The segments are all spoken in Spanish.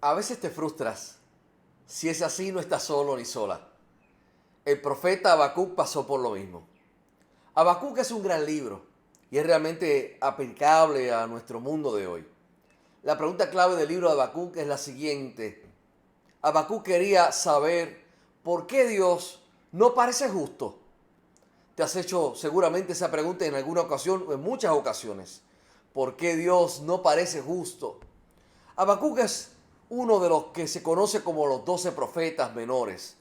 A veces te frustras. Si es así, no estás solo ni sola. El profeta Habacuc pasó por lo mismo. Habacuc es un gran libro y es realmente aplicable a nuestro mundo de hoy. La pregunta clave del libro de Habacuc es la siguiente. Habacuc quería saber por qué Dios no parece justo. Te has hecho seguramente esa pregunta en alguna ocasión o en muchas ocasiones. ¿Por qué Dios no parece justo? Habacuc es uno de los que se conoce como los 12 profetas menores.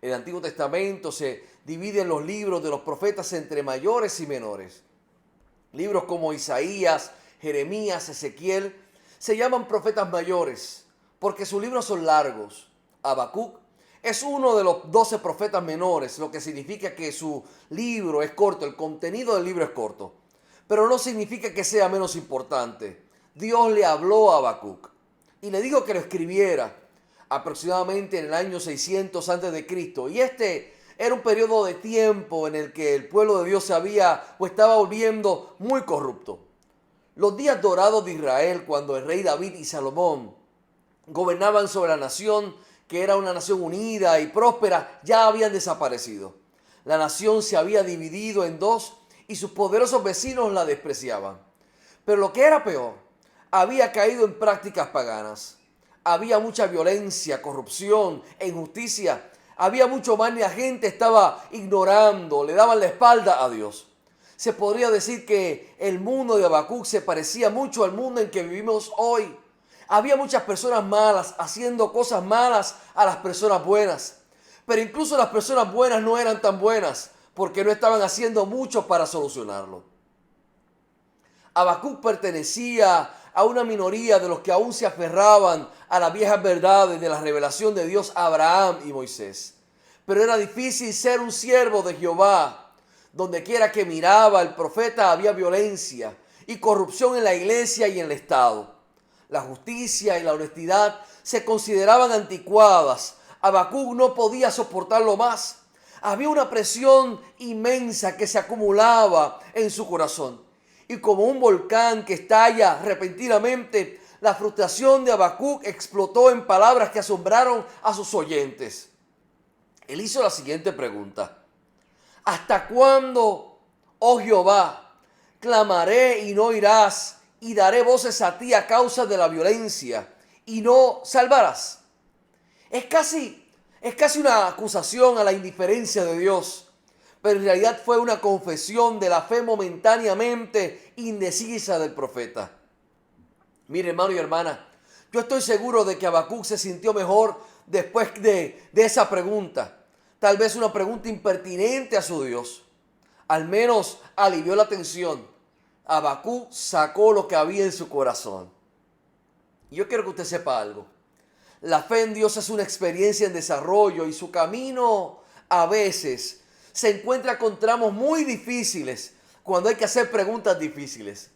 El Antiguo Testamento se divide en los libros de los profetas entre mayores y menores. Libros como Isaías, Jeremías, Ezequiel se llaman profetas mayores porque sus libros son largos. Habacuc es uno de los 12 profetas menores, lo que significa que su libro es corto, el contenido del libro es corto. Pero no significa que sea menos importante. Dios le habló a Habacuc y le dijo que lo escribiera aproximadamente en el año 600 antes de Cristo. Y este era un periodo de tiempo en el que el pueblo de Dios se había o estaba volviendo muy corrupto. Los días dorados de Israel, cuando el rey David y Salomón gobernaban sobre la nación, que era una nación unida y próspera, ya habían desaparecido. La nación se había dividido en dos y sus poderosos vecinos la despreciaban. Pero lo que era peor, había caído en prácticas paganas. Había mucha violencia, corrupción e injusticia. Había mucho mal y la gente estaba ignorando, le daban la espalda a Dios. Se podría decir que el mundo de Habacuc se parecía mucho al mundo en que vivimos hoy. Había muchas personas malas haciendo cosas malas a las personas buenas. Pero incluso las personas buenas no eran tan buenas porque no estaban haciendo mucho para solucionarlo. Habacuc pertenecía a una minoría de los que aún se aferraban a las viejas verdades de la revelación de Dios a Abraham y Moisés. Pero era difícil ser un siervo de Jehová. Donde quiera que miraba el profeta había violencia y corrupción en la iglesia y en el Estado. La justicia y la honestidad se consideraban anticuadas. Habacuc no podía soportarlo más. Había una presión inmensa que se acumulaba en su corazón. Y como un volcán que estalla repentinamente, la frustración de Habacuc explotó en palabras que asombraron a sus oyentes. Él hizo la siguiente pregunta. ¿Hasta cuándo, oh Jehová, clamaré y no oirás, y daré voces a ti a causa de la violencia, y no salvarás? Es casi una acusación a la indiferencia de Dios, pero en realidad fue una confesión de la fe momentáneamente indecisa del profeta. Mire, hermano y hermana, yo estoy seguro de que Habacuc se sintió mejor después de esa pregunta. Tal vez una pregunta impertinente a su Dios. Al menos alivió la tensión. Habacuc sacó lo que había en su corazón. Y yo quiero que usted sepa algo. La fe en Dios es una experiencia en desarrollo y su camino a veces se encuentra con tramos muy difíciles cuando hay que hacer preguntas difíciles.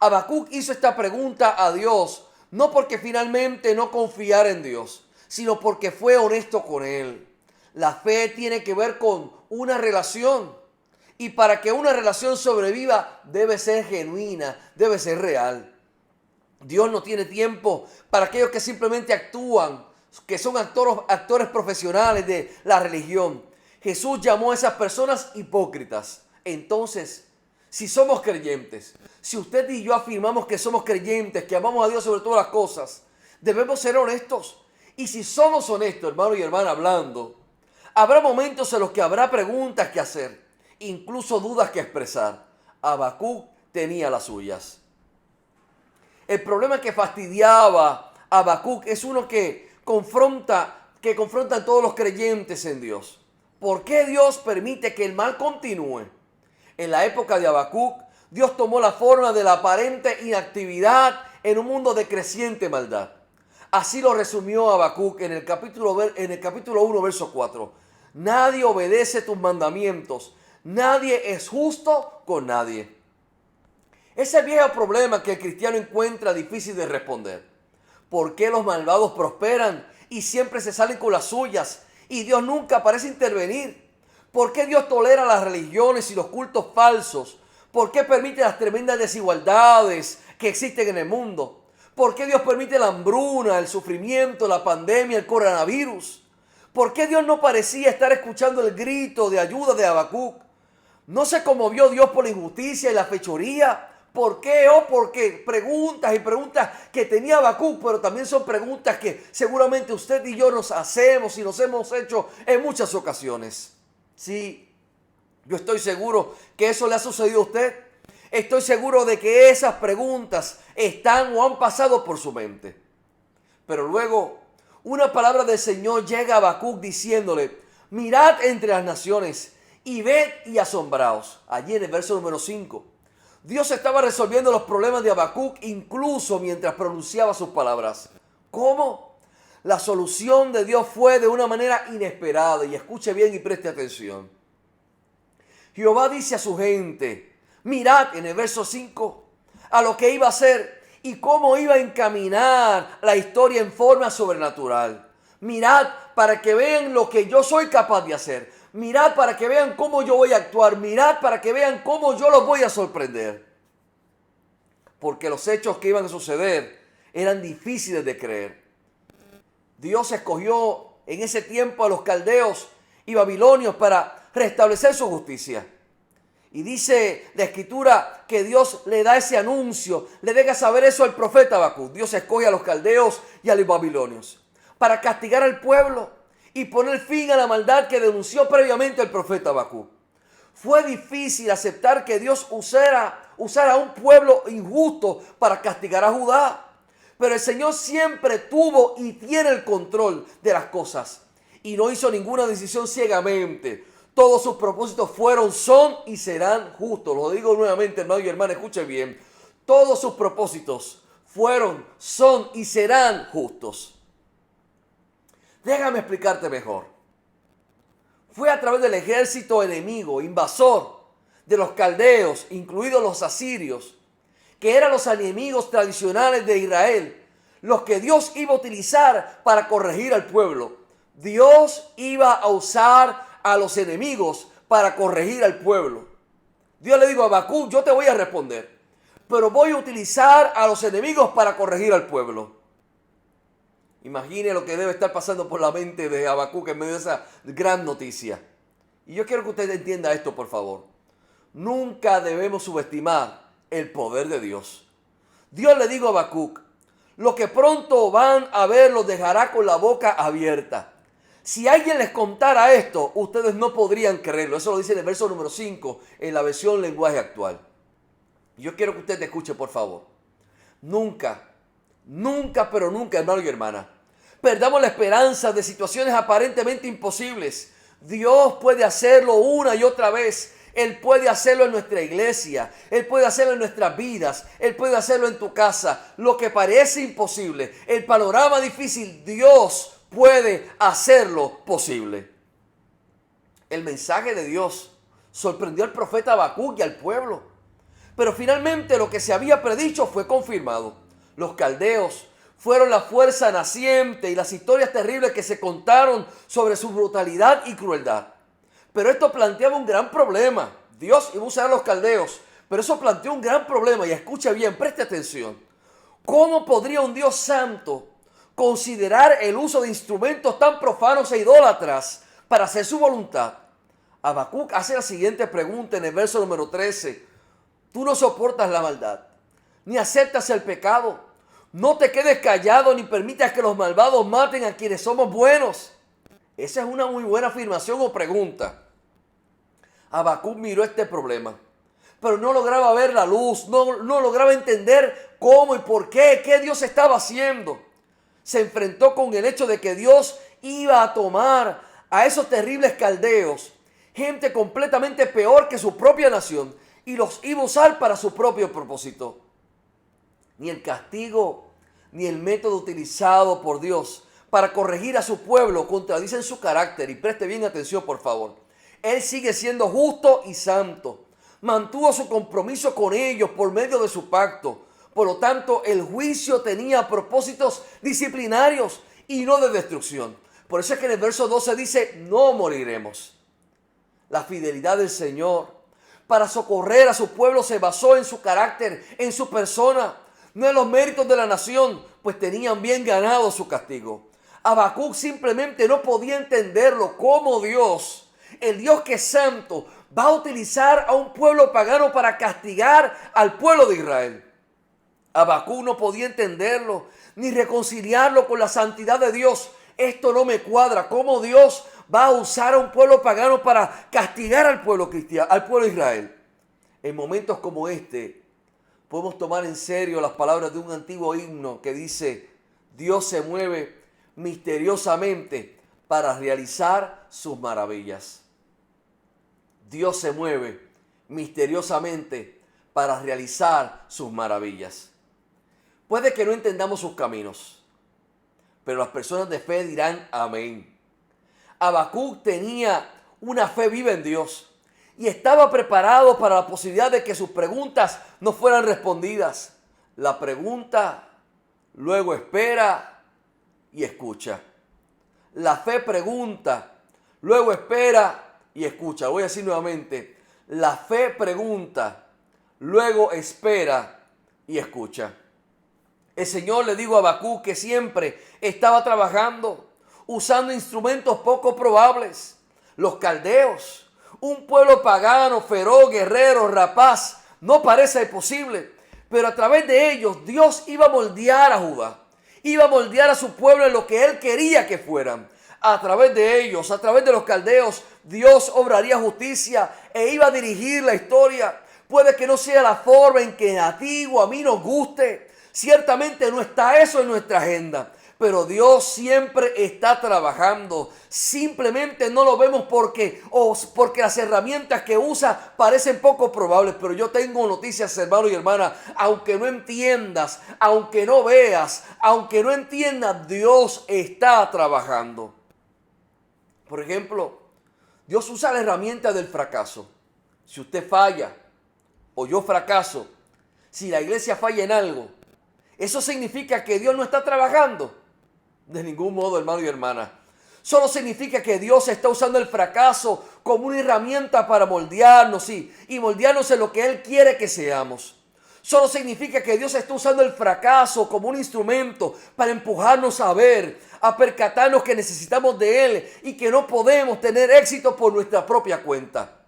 Habacuc hizo esta pregunta a Dios no porque finalmente no confiara en Dios, sino porque fue honesto con Él. La fe tiene que ver con una relación. Y para que una relación sobreviva debe ser genuina, debe ser real. Dios no tiene tiempo para aquellos que simplemente actúan, que son actores profesionales de la religión. Jesús llamó a esas personas hipócritas. Entonces, si somos creyentes, si usted y yo afirmamos que somos creyentes, que amamos a Dios sobre todas las cosas, debemos ser honestos. Y si somos honestos, hermano y hermana, hablando, habrá momentos en los que habrá preguntas que hacer, incluso dudas que expresar. Habacuc tenía las suyas. El problema que fastidiaba a Habacuc es uno que confrontan todos los creyentes en Dios. ¿Por qué Dios permite que el mal continúe? En la época de Habacuc, Dios tomó la forma de la aparente inactividad en un mundo de creciente maldad. Así lo resumió Habacuc en el capítulo 1, verso 4. Nadie obedece tus mandamientos. Nadie es justo con nadie. Ese viejo problema que el cristiano encuentra difícil de responder. ¿Por qué los malvados prosperan y siempre se salen con las suyas y Dios nunca parece intervenir? ¿Por qué Dios tolera las religiones y los cultos falsos? ¿Por qué permite las tremendas desigualdades que existen en el mundo? ¿Por qué Dios permite la hambruna, el sufrimiento, la pandemia, el coronavirus? ¿Por qué Dios no parecía estar escuchando el grito de ayuda de Habacuc? ¿No se conmovió Dios por la injusticia y la fechoría? ¿Por qué? Porque preguntas y preguntas que tenía Habacuc, pero también son preguntas que seguramente usted y yo nos hacemos y nos hemos hecho en muchas ocasiones. Sí, yo estoy seguro que eso le ha sucedido a usted. Estoy seguro de que esas preguntas están o han pasado por su mente. Pero luego una palabra del Señor llega a Habacuc diciéndole: mirad entre las naciones y ved y asombraos. Allí en el verso número 5. Dios estaba resolviendo los problemas de Habacuc incluso mientras pronunciaba sus palabras. ¿Cómo? La solución de Dios fue de una manera inesperada. Y escuche bien y preste atención. Jehová dice a su gente: mirad en el verso 5 a lo que iba a hacer y cómo iba a encaminar la historia en forma sobrenatural. Mirad para que vean lo que yo soy capaz de hacer. Mirad para que vean cómo yo voy a actuar. Mirad para que vean cómo yo los voy a sorprender. Porque los hechos que iban a suceder eran difíciles de creer. Dios escogió en ese tiempo a los caldeos y babilonios para restablecer su justicia. Y dice la Escritura que Dios le da ese anuncio, le deja saber eso al profeta Habacuc. Dios escoge a los caldeos y a los babilonios para castigar al pueblo y poner fin a la maldad que denunció previamente el profeta Habacuc. Fue difícil aceptar que Dios usara a un pueblo injusto para castigar a Judá. Pero el Señor siempre tuvo y tiene el control de las cosas. Y no hizo ninguna decisión ciegamente. Todos sus propósitos fueron, son y serán justos. Lo digo nuevamente, hermano y hermana, escuche bien. Todos sus propósitos fueron, son y serán justos. Déjame explicarte mejor. Fue a través del ejército enemigo, invasor, de los caldeos, incluidos los asirios, que eran los enemigos tradicionales de Israel, los que Dios iba a utilizar para corregir al pueblo. Dios iba a usar a los enemigos para corregir al pueblo. Dios le dijo a Habacuc: yo te voy a responder, pero voy a utilizar a los enemigos para corregir al pueblo. Imagine lo que debe estar pasando por la mente de Habacuc en medio de esa gran noticia. Y yo quiero que usted entienda esto, por favor. Nunca debemos subestimar el poder de Dios. Dios le dijo a Habacuc: lo que pronto van a ver los dejará con la boca abierta. Si alguien les contara esto, ustedes no podrían creerlo. Eso lo dice en el verso número 5 en la versión lenguaje actual. Yo quiero que usted te escuche, por favor. Nunca, pero nunca, hermano y hermana, perdamos la esperanza de situaciones aparentemente imposibles. Dios puede hacerlo una y otra vez. Él puede hacerlo en nuestra iglesia. Él puede hacerlo en nuestras vidas. Él puede hacerlo en tu casa. Lo que parece imposible, el panorama difícil, Dios puede hacerlo posible. El mensaje de Dios sorprendió al profeta Habacuc y al pueblo. Pero finalmente lo que se había predicho fue confirmado. Los caldeos fueron la fuerza naciente y las historias terribles que se contaron sobre su brutalidad y crueldad. Pero esto planteaba un gran problema. Dios iba a usar a los caldeos, pero eso planteó un gran problema. Y escucha bien, preste atención. ¿Cómo podría un Dios santo considerar el uso de instrumentos tan profanos e idólatras para hacer su voluntad? Habacuc hace la siguiente pregunta en el verso número 13. Tú no soportas la maldad, ni aceptas el pecado. No te quedes callado, ni permitas que los malvados maten a quienes somos buenos. Esa es una muy buena afirmación o pregunta. Habacuc miró este problema, pero no lograba ver la luz, no lograba entender cómo y por qué Dios estaba haciendo. Se enfrentó con el hecho de que Dios iba a tomar a esos terribles caldeos, gente completamente peor que su propia nación, y los iba a usar para su propio propósito. Ni el castigo, ni el método utilizado por Dios para corregir a su pueblo contradicen su carácter. Y preste bien atención, por favor. Él sigue siendo justo y santo. Mantuvo su compromiso con ellos por medio de su pacto. Por lo tanto, el juicio tenía propósitos disciplinarios y no de destrucción. Por eso es que en el verso 12 dice: no moriremos. La fidelidad del Señor para socorrer a su pueblo se basó en su carácter, en su persona. no en los méritos de la nación, pues tenían bien ganado su castigo. Habacuc simplemente no podía entenderlo, cómo Dios, el Dios que es santo, va a utilizar a un pueblo pagano para castigar al pueblo de Israel. Habacuc no podía entenderlo, ni reconciliarlo con la santidad de Dios. Esto no me cuadra, cómo Dios va a usar a un pueblo pagano para castigar al pueblo cristiano, al pueblo de Israel. En momentos como este, podemos tomar en serio las palabras de un antiguo himno que dice: Dios se mueve misteriosamente para realizar sus maravillas. Dios se mueve misteriosamente para realizar sus maravillas. Puede que no entendamos sus caminos, pero las personas de fe dirán amén. Habacuc tenía una fe viva en Dios y estaba preparado para la posibilidad de que sus preguntas no fueran respondidas. La pregunta, luego espera y escucha. La fe pregunta, luego espera y escucha. Voy a decir nuevamente, la fe pregunta, luego espera y escucha. El Señor, le digo a Habacuc, que siempre estaba trabajando, usando instrumentos poco probables. Los caldeos, un pueblo pagano, feroz, guerrero, rapaz, no parece posible, pero a través de ellos Dios iba a moldear a Judá, iba a moldear a su pueblo en lo que Él quería que fueran. A través de ellos, a través de los caldeos, Dios obraría justicia e iba a dirigir la historia. Puede que no sea la forma en que a ti o a mí nos guste. Ciertamente no está eso en nuestra agenda, pero Dios siempre está trabajando. Simplemente no lo vemos porque las herramientas que usa parecen poco probables. Pero yo tengo noticias, hermano y hermana, aunque no entiendas, aunque no veas, aunque no entiendas, Dios está trabajando. Por ejemplo, Dios usa la herramienta del fracaso. Si usted falla o yo fracaso, si la iglesia falla en algo, ¿eso significa que Dios no está trabajando? De ningún modo, hermano y hermana. Solo significa que Dios está usando el fracaso como una herramienta para moldearnos y moldearnos en lo que Él quiere que seamos. Solo significa que Dios está usando el fracaso como un instrumento para empujarnos a ver, a percatarnos que necesitamos de Él y que no podemos tener éxito por nuestra propia cuenta.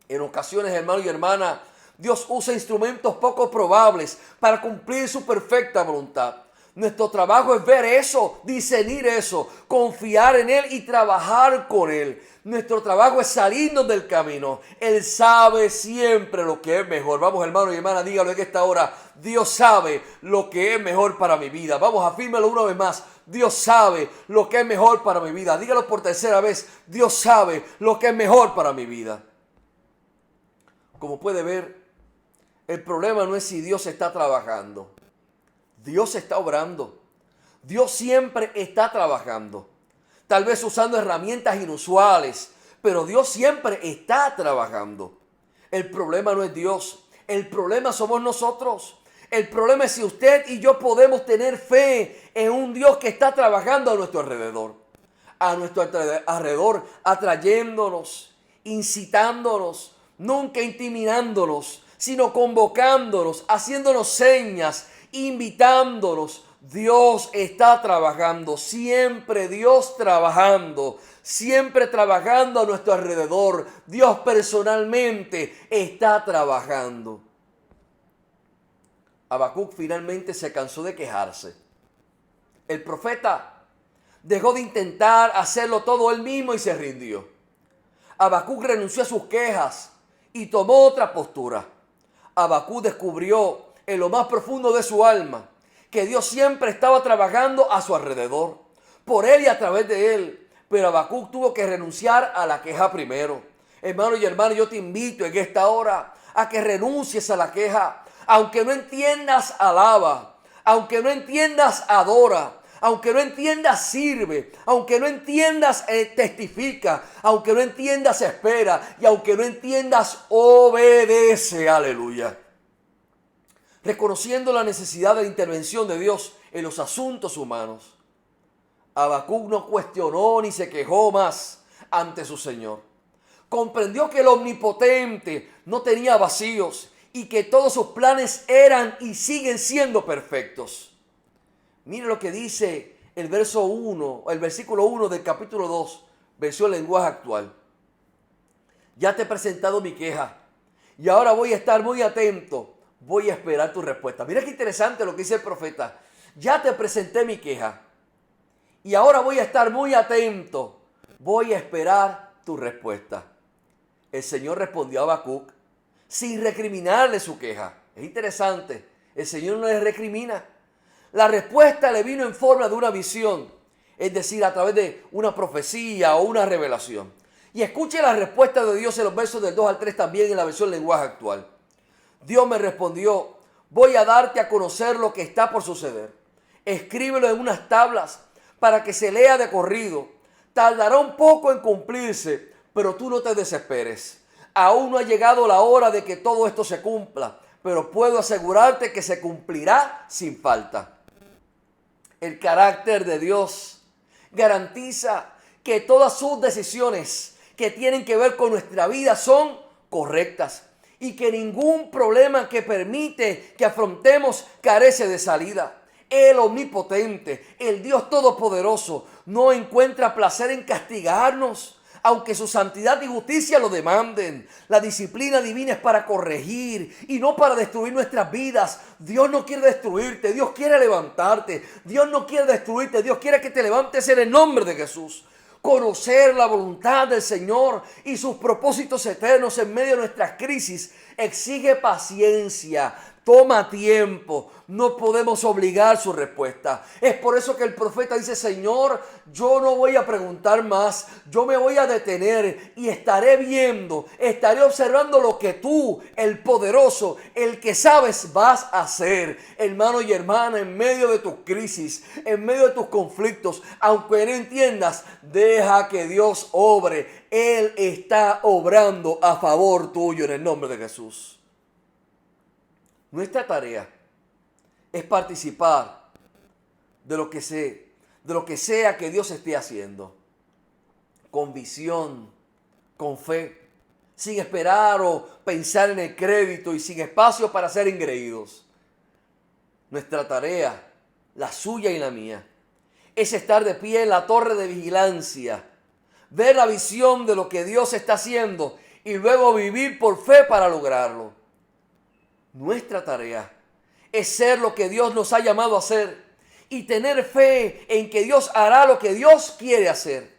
En ocasiones, hermano y hermana, Dios usa instrumentos poco probables para cumplir su perfecta voluntad. Nuestro trabajo es ver eso, discernir eso, confiar en Él y trabajar con Él. Nuestro trabajo es salirnos del camino. Él sabe siempre lo que es mejor. Vamos, hermano y hermana, dígalo en esta hora. Dios sabe lo que es mejor para mi vida. Vamos, afírmelo una vez más. Dios sabe lo que es mejor para mi vida. Dígalo por tercera vez. Dios sabe lo que es mejor para mi vida. Como puede ver, el problema no es si Dios está trabajando. Dios está obrando. Dios siempre está trabajando. Tal vez usando herramientas inusuales, pero Dios siempre está trabajando. El problema no es Dios. El problema somos nosotros. El problema es si usted y yo podemos tener fe en un Dios que está trabajando a nuestro alrededor. A nuestro alrededor, atrayéndonos, incitándonos, nunca intimidándonos, sino convocándonos, haciéndonos señas, invitándonos. Dios está trabajando, siempre Dios trabajando, siempre trabajando a nuestro alrededor. Dios personalmente está trabajando. Habacuc finalmente se cansó de quejarse. El profeta dejó de intentar hacerlo todo él mismo y se rindió. Habacuc renunció a sus quejas y tomó otra postura. Habacuc descubrió en lo más profundo de su alma que Dios siempre estaba trabajando a su alrededor, por él y a través de él. Pero Habacuc tuvo que renunciar a la queja primero. Hermano y hermano, yo te invito en esta hora a que renuncies a la queja. Aunque no entiendas, alaba. Aunque no entiendas, adora. Aunque no entiendas, sirve. Aunque no entiendas, testifica. Aunque no entiendas, espera. Y aunque no entiendas, obedece. Aleluya. Reconociendo la necesidad de la intervención de Dios en los asuntos humanos, Habacuc no cuestionó ni se quejó más ante su Señor. Comprendió que el Omnipotente no tenía vacíos y que todos sus planes eran y siguen siendo perfectos. Mire lo que dice el verso 1, el versículo 1 del capítulo 2, versión lenguaje actual. Ya te he presentado mi queja y ahora voy a estar muy atento, voy a esperar tu respuesta. Mira qué interesante lo que dice el profeta. Ya te presenté mi queja y ahora voy a estar muy atento, voy a esperar tu respuesta. El Señor respondió a Habacuc sin recriminarle su queja. Es interesante, el Señor no le recrimina. La respuesta le vino en forma de una visión, es decir, a través de una profecía o una revelación. Y escuche la respuesta de Dios en los versos del 2 al 3 también en la versión lenguaje actual. Dios me respondió, voy a darte a conocer lo que está por suceder. Escríbelo en unas tablas para que se lea de corrido. Tardará un poco en cumplirse, pero tú no te desesperes. Aún no ha llegado la hora de que todo esto se cumpla, pero puedo asegurarte que se cumplirá sin falta. El carácter de Dios garantiza que todas sus decisiones que tienen que ver con nuestra vida son correctas y que ningún problema que permite que afrontemos carece de salida. El omnipotente, el Dios todopoderoso, no encuentra placer en castigarnos, aunque su santidad y justicia lo demanden. La disciplina divina es para corregir y no para destruir nuestras vidas. Dios no quiere destruirte, Dios quiere levantarte. Dios no quiere destruirte, Dios quiere que te levantes en el nombre de Jesús. Conocer la voluntad del Señor y sus propósitos eternos en medio de nuestras crisis exige paciencia. Toma tiempo, no podemos obligar su respuesta. Es por eso que el profeta dice, Señor, yo no voy a preguntar más, yo me voy a detener y estaré viendo, estaré observando lo que tú, el poderoso, el que sabes, vas a hacer. Hermano y hermana, en medio de tus crisis, en medio de tus conflictos, aunque no entiendas, deja que Dios obre. Él está obrando a favor tuyo en el nombre de Jesús. Nuestra tarea es participar de lo que sea que Dios esté haciendo, con visión, con fe, sin esperar o pensar en el crédito y sin espacio para ser engreídos. Nuestra tarea, la suya y la mía, es estar de pie en la torre de vigilancia, ver la visión de lo que Dios está haciendo y luego vivir por fe para lograrlo. Nuestra tarea es ser lo que Dios nos ha llamado a hacer y tener fe en que Dios hará lo que Dios quiere hacer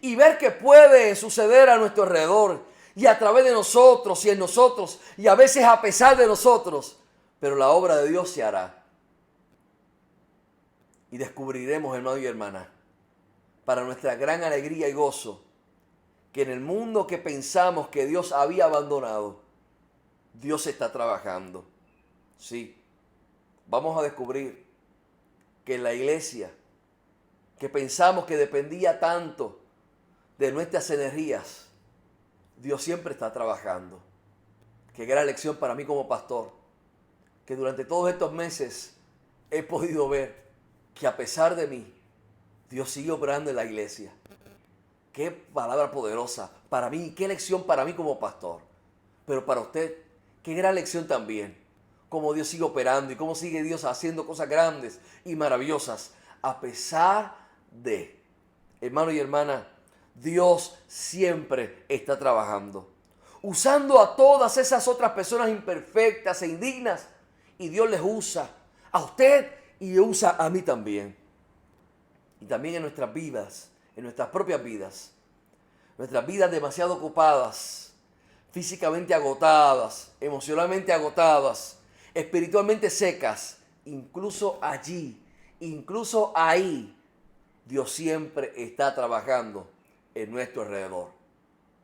y ver que puede suceder a nuestro alrededor y a través de nosotros y en nosotros y a veces a pesar de nosotros, pero la obra de Dios se hará. Y descubriremos, hermano y hermana, para nuestra gran alegría y gozo, que en el mundo que pensamos que Dios había abandonado, Dios está trabajando. Sí, vamos a descubrir que en la iglesia, que pensamos que dependía tanto de nuestras energías, Dios siempre está trabajando. Qué gran lección para mí como pastor, que durante todos estos meses he podido ver que a pesar de mí, Dios sigue obrando en la iglesia. Qué palabra poderosa para mí, qué lección para mí como pastor. Pero para usted, qué gran lección también, cómo Dios sigue operando y cómo sigue Dios haciendo cosas grandes y maravillosas, a pesar de, hermano y hermana, Dios siempre está trabajando, usando a todas esas otras personas imperfectas e indignas, y Dios les usa a usted y usa a mí también. Y también en nuestras vidas, en nuestras propias vidas, nuestras vidas demasiado ocupadas, físicamente agotadas, emocionalmente agotadas, espiritualmente secas, incluso allí, incluso ahí, Dios siempre está trabajando en nuestro alrededor.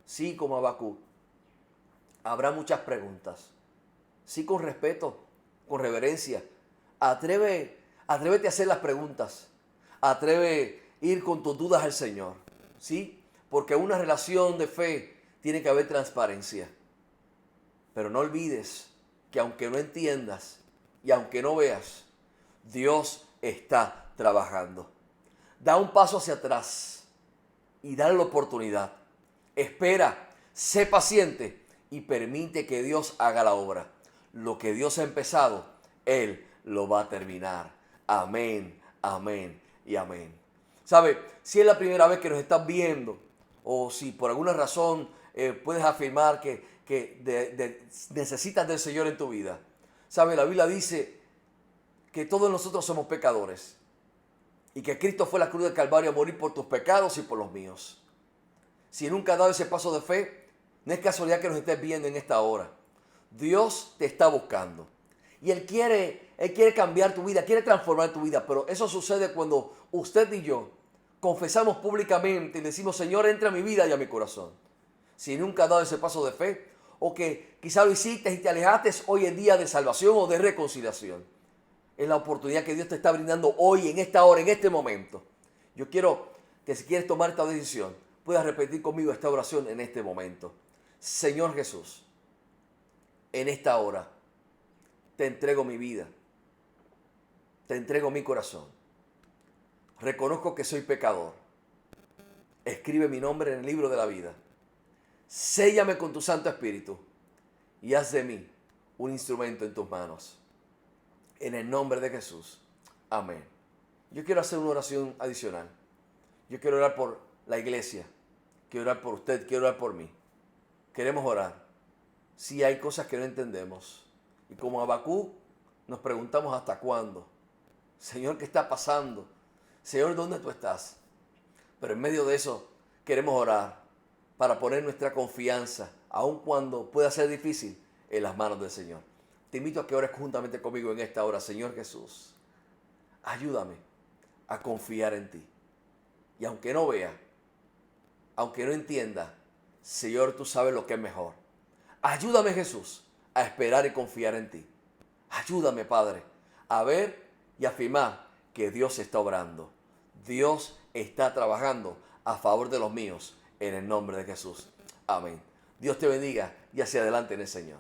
Sí, como Habacuc, habrá muchas preguntas. Sí, con respeto, con reverencia. Atrévete a hacer las preguntas. Atreve a ir con tus dudas al Señor. Sí, porque una relación de fe tiene que haber transparencia. Pero no olvides que aunque no entiendas y aunque no veas, Dios está trabajando. Da un paso hacia atrás y dale la oportunidad. Espera, sé paciente y permite que Dios haga la obra. lo que Dios ha empezado, Él lo va a terminar. Amén, amén y amén. ¿Sabe? Si es la primera vez que nos estás viendo, o si por alguna razón puedes afirmar que necesitas del Señor en tu vida. ¿Sabe? La Biblia dice que todos nosotros somos pecadores y que Cristo fue a la cruz del Calvario a morir por tus pecados y por los míos. Si nunca has dado ese paso de fe, no es casualidad que nos estés viendo en esta hora. Dios te está buscando. Y Él quiere cambiar tu vida, quiere transformar tu vida. Pero eso sucede cuando usted y yo confesamos públicamente y decimos, Señor, entra a mi vida y a mi corazón. Si nunca has dado ese paso de fe, o que quizá lo hiciste y te alejaste, hoy en día de salvación o de reconciliación. Es la oportunidad que Dios te está brindando hoy, en esta hora, en este momento. Yo quiero que si quieres tomar esta decisión, puedas repetir conmigo esta oración en este momento. Señor Jesús, en esta hora te entrego mi vida, te entrego mi corazón. Reconozco que soy pecador. Escribe mi nombre en el libro de la vida. Séllame con tu Santo Espíritu y haz de mí un instrumento en tus manos. En el nombre de Jesús. Amén. Yo quiero hacer una oración adicional. Yo quiero orar por la iglesia. Quiero orar por usted. Quiero orar por mí. Queremos orar. Si hay cosas que no entendemos. Y como Habacuc nos preguntamos hasta cuándo. Señor, ¿qué está pasando? Señor, ¿dónde tú estás? Pero en medio de eso queremos orar para poner nuestra confianza, aun cuando pueda ser difícil, en las manos del Señor. Te invito a que ores juntamente conmigo en esta hora. Señor Jesús, ayúdame a confiar en ti. Y aunque no vea, aunque no entienda, Señor, tú sabes lo que es mejor. Ayúdame, Jesús, a esperar y confiar en ti. Ayúdame, Padre, a ver y afirmar que Dios está obrando. Dios está trabajando a favor de los míos, en el nombre de Jesús. Amén. Dios te bendiga y hacia adelante en el Señor.